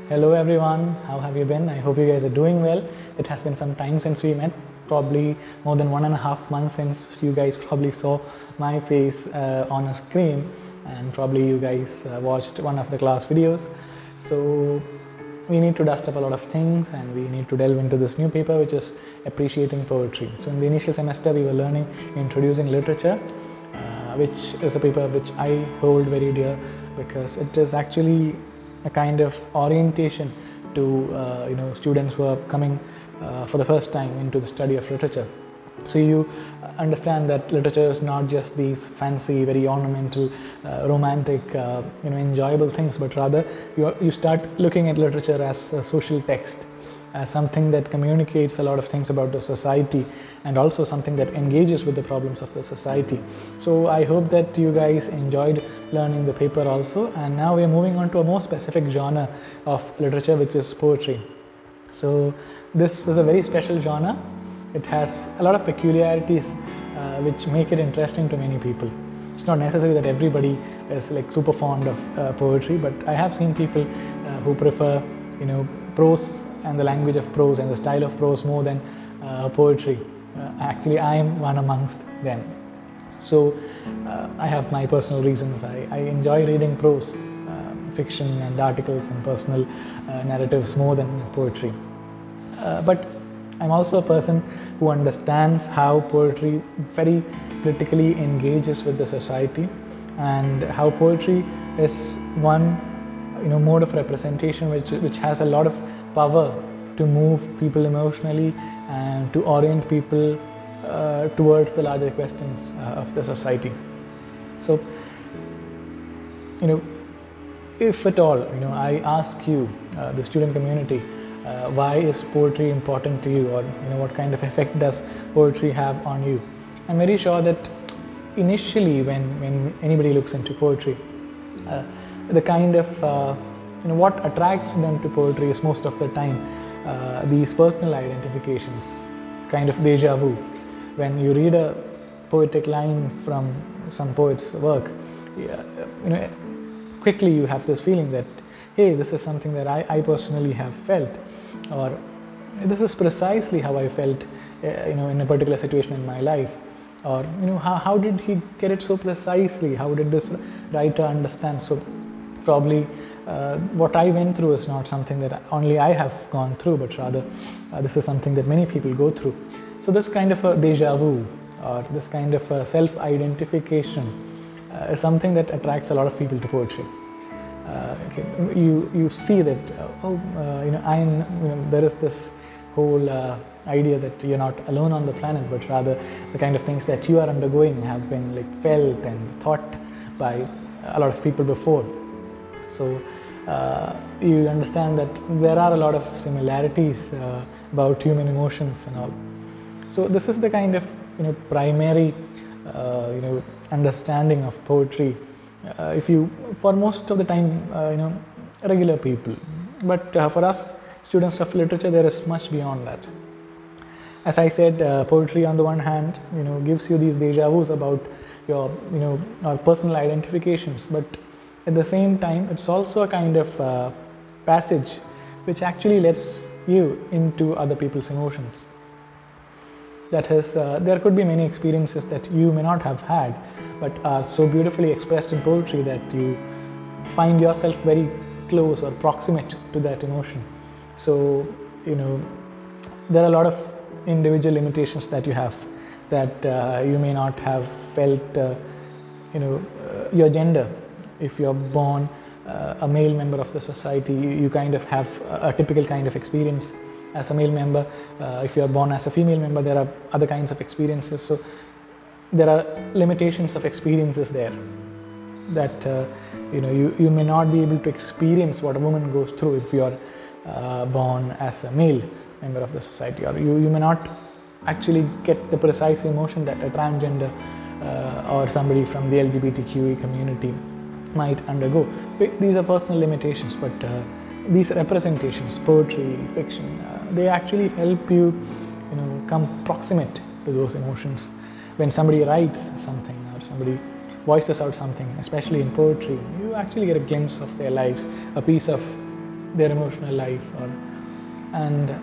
Hello everyone, how have you been? I hope you guys are doing well. It has been some time since we met, probably more than 1.5 months since you guys probably saw my face on a screen, and probably you guys watched one of the class videos. So we need to dust up a lot of things and we need to delve into this new paper, which is appreciating poetry. So in the initial semester we were learning introducing literature, which is a paper which I hold very dear because it is actually a kind of orientation to students who are coming for the first time into the study of literature. So you understand that literature is not just these fancy, very ornamental, romantic, enjoyable things, but rather you start looking at literature as a social text, as something that communicates a lot of things about the society and also something that engages with the problems of the society. So I hope that you guys enjoyed learning the paper also, and now we are moving on to a more specific genre of literature, which is poetry. So this is a very special genre. It has a lot of peculiarities which make it interesting to many people. It's not necessary that everybody is like super fond of poetry, but I have seen people who prefer prose and the language of prose and the style of prose more than poetry. Actually, I am one amongst them. So I have my personal reasons. I enjoy reading prose, fiction and articles and personal narratives more than poetry. But I'm also a person who understands how poetry very critically engages with the society, and how poetry is one mode of representation which has a lot of power to move people emotionally and to orient people towards the larger questions of the society. So if at all I ask you, the student community, why is poetry important to you, or what kind of effect does poetry have on you, I'm very sure that initially when anybody looks into poetry, the kind of what attracts them to poetry is most of the time these personal identifications, kind of deja vu. When you read a poetic line from some poet's work, quickly you have this feeling that, hey, this is something that I personally have felt, or this is precisely how I felt in a particular situation in my life, or how did he get it so precisely, how did this writer understand? So probably what I went through is not something that only I have gone through, but rather this is something that many people go through. So this kind of a deja vu, or this kind of a self-identification is something that attracts a lot of people to poetry. Okay, you see that there is this whole idea that you're not alone on the planet, but rather the kind of things that you are undergoing have been like felt and thought by a lot of people before. So you understand that there are a lot of similarities about human emotions and all. So this is the kind of primary understanding of poetry. If you, for most of the time, regular people, but for us students of literature, there is much beyond that. As I said, poetry on the one hand gives you these deja vus about your personal identifications, but at the same time it's also a kind of passage which actually lets you into other people's emotions. That is, there could be many experiences that you may not have had, but are so beautifully expressed in poetry that you find yourself very close or proximate to that emotion. So there are a lot of individual limitations that you have, that you may not have felt your gender. If you're born a male member of the society, you kind of have a typical kind of experience as a male member. If you are born as a female member, there are other kinds of experiences. So there are limitations of experiences there, that you may not be able to experience what a woman goes through if you are born as a male member of the society, or you may not actually get the precise emotion that a transgender or somebody from the LGBTQE community might undergo. These are personal limitations, but these representations, poetry, fiction, they actually help you come proximate to those emotions. When somebody writes something or somebody voices out something, especially in poetry, you actually get a glimpse of their lives, a piece of their emotional life, and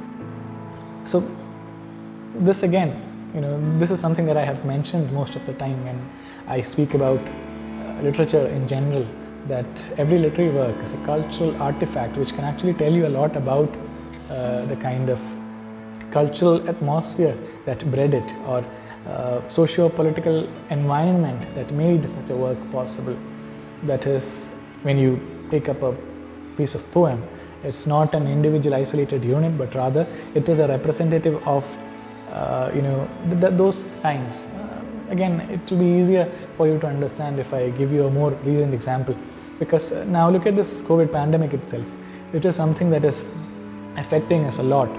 so this again, this is something that I have mentioned most of the time when I speak about literature in general, that every literary work is a cultural artifact which can actually tell you a lot about the kind of cultural atmosphere that bred it, or socio-political environment that made such a work possible. That is, when you take up a piece of poem, it's not an individual isolated unit, but rather it is a representative of those times. Again, it will be easier for you to understand if I give you a more recent example, because now look at this COVID pandemic itself. It is something that is affecting us a lot.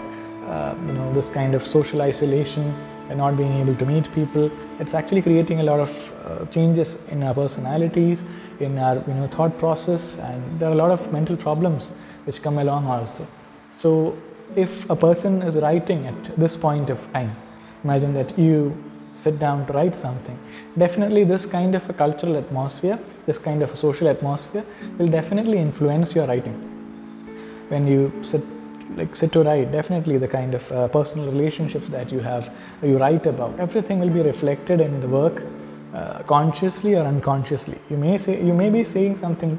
This kind of social isolation and not being able to meet people, it's actually creating a lot of changes in our personalities, in our thought process, and there are a lot of mental problems which come along also. So if a person is writing at this point of time, imagine that you sit down to write something, definitely this kind of a cultural atmosphere, this kind of a social atmosphere will definitely influence your writing. When you sit to write, definitely the kind of personal relationships that you write about, everything will be reflected in the work, consciously or unconsciously. You may be saying something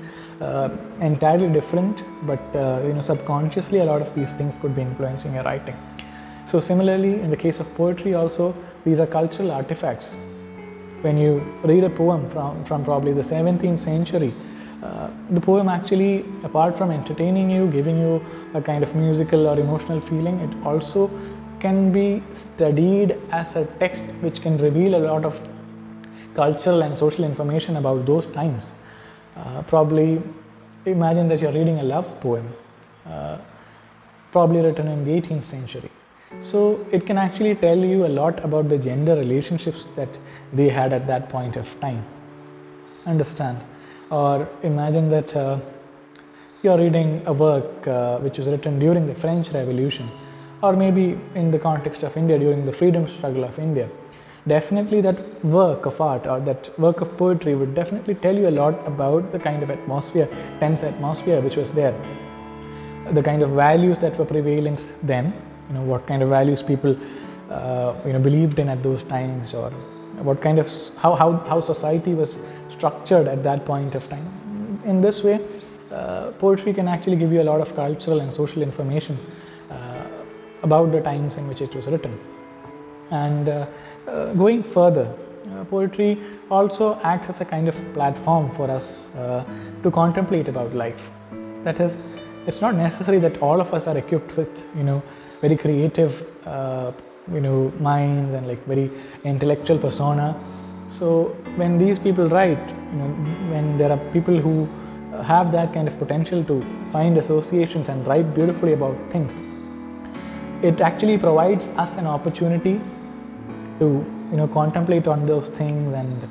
entirely different, but subconsciously a lot of these things could be influencing your writing. So similarly, in the case of poetry also, these are cultural artifacts. When you read a poem from probably the 17th century, the poem actually, apart from entertaining you, giving you a kind of musical or emotional feeling, it also can be studied as a text which can reveal a lot of cultural and social information about those times. Probably imagine that you're reading a love poem, probably written in the 18th century. So it can actually tell you a lot about the gender relationships that they had at that point of time. Understand? Or imagine that you're reading a work which was written during the French Revolution, or maybe in the context of India during the freedom struggle of India. Definitely that work of art or that work of poetry would definitely tell you a lot about the kind of atmosphere, tense atmosphere which was there, the kind of values that were prevalent then, what kind of values people believed in at those times, or what kind of how society was structured at that point of time. In this way, poetry can actually give you a lot of cultural and social information about the times in which it was written. And going further, poetry also acts as a kind of platform for us to contemplate about life. That is, it's not necessary that all of us are equipped with very creative minds and very intellectual persona. So when these people write, when there are people who have that kind of potential to find associations and write beautifully about things, it actually provides us an opportunity to contemplate on those things and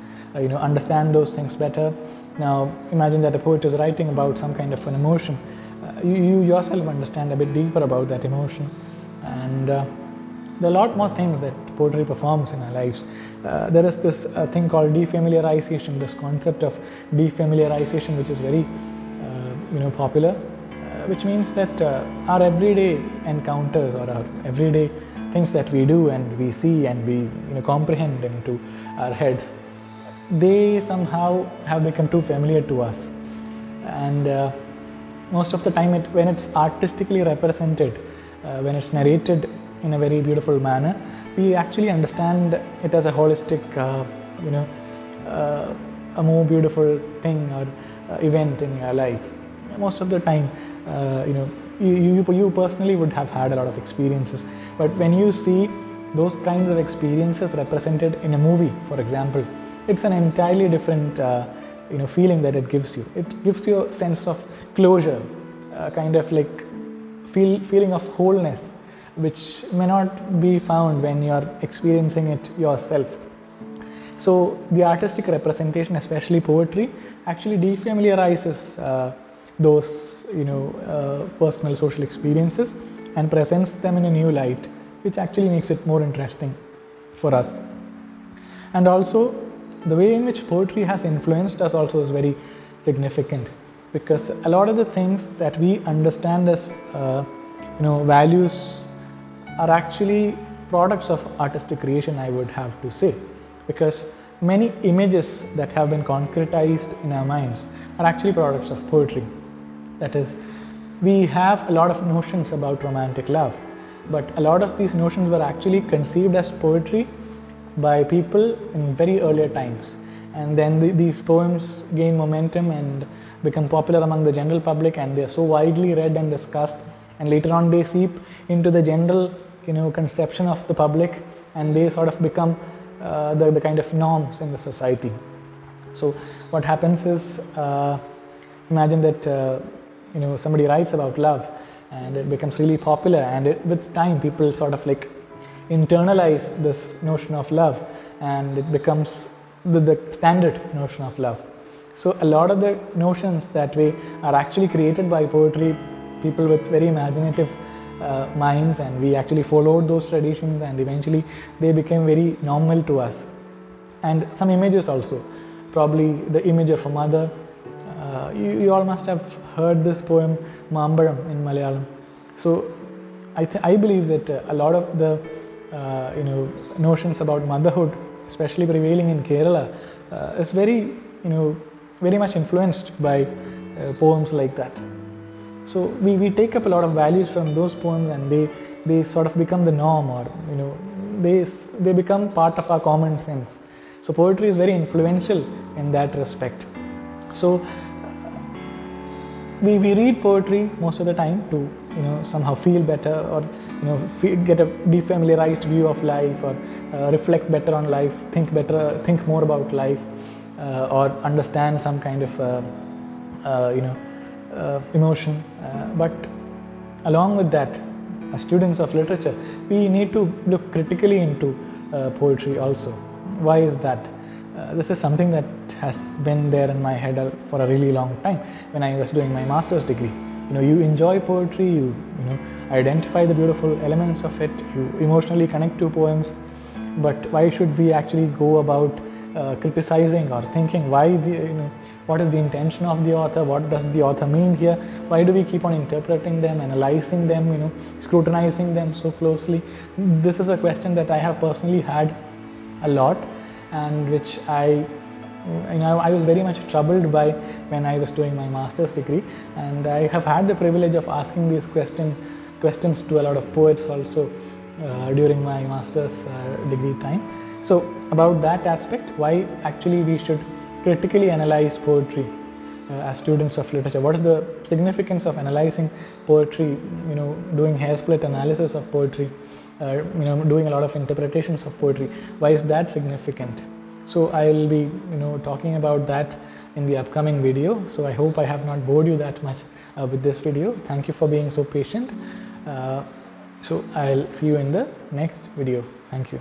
understand those things better. Now imagine that a poet is writing about some kind of an emotion. You yourself understand a bit deeper about that emotion, and there are a lot more things that poetry performs in our lives. There is this thing called defamiliarization, this concept of defamiliarization, which is very popular, which means that our everyday encounters or our everyday things that we do and we see and we comprehend into our heads, they somehow have become too familiar to us. And most of the time, when it's artistically represented, when it's narrated in a very beautiful manner, we actually understand it as a holistic, a more beautiful thing or event in your life. Most of the time, you personally would have had a lot of experiences, but when you see those kinds of experiences represented in a movie, for example, it's an entirely different feeling that it gives you. It gives you a sense of closure, kind of feeling of wholeness, which may not be found when you are experiencing it yourself. So the artistic representation, especially poetry, actually defamiliarizes those personal social experiences and presents them in a new light, which actually makes it more interesting for us. And also the way in which poetry has influenced us also is very significant. because a lot of the things that we understand as values are actually products of artistic creation, I would have to say, because many images that have been concretized in our minds are actually products of poetry. That is, we have a lot of notions about romantic love, but a lot of these notions were actually conceived as poetry by people in very earlier times, and then these poems gain momentum and become popular among the general public, and they are so widely read and discussed, and later on they seep into the general conception of the public, and they sort of become the kind of norms in the society. So what happens is, imagine that somebody writes about love and it becomes really popular, and with time people sort of like internalize this notion of love, and it becomes the standard notion of love. So a lot of the notions that way are actually created by poetry, people with very imaginative minds, and we actually followed those traditions, and eventually they became very normal to us. And some images also, probably the image of a mother. You all must have heard this poem Mambaram in Malayalam. So I believe that a lot of the notions about motherhood, especially prevailing in Kerala, is very much influenced by poems like that. So we take up a lot of values from those poems, and they sort of become the norm, or they become part of our common sense. So poetry is very influential in that respect. So we read poetry most of the time to somehow feel better, or get a defamiliarized view of life, or reflect better on life, think more about life, or understand some kind of emotion. But along with that, as students of literature, we need to look critically into poetry also. Why is that? This is something that has been there in my head for a really long time. When I was doing my master's degree, you enjoy poetry, you identify the beautiful elements of it, you emotionally connect to poems, but why should we actually go about criticizing or thinking what is the intention of the author, what does the author mean here, why do we keep on interpreting them, analyzing them, scrutinizing them so closely? This is a question that I have personally had a lot, and which I was very much troubled by when I was doing my master's degree, and I have had the privilege of asking these questions to a lot of poets also during my master's degree time. So about that aspect, why actually we should critically analyze poetry as students of literature. What is the significance of analyzing poetry, doing hair split analysis of poetry, doing a lot of interpretations of poetry? Why is that significant? So I will be talking about that in the upcoming video. So I hope I have not bored you that much with this video. Thank you for being so patient. So I'll see you in the next video. Thank you.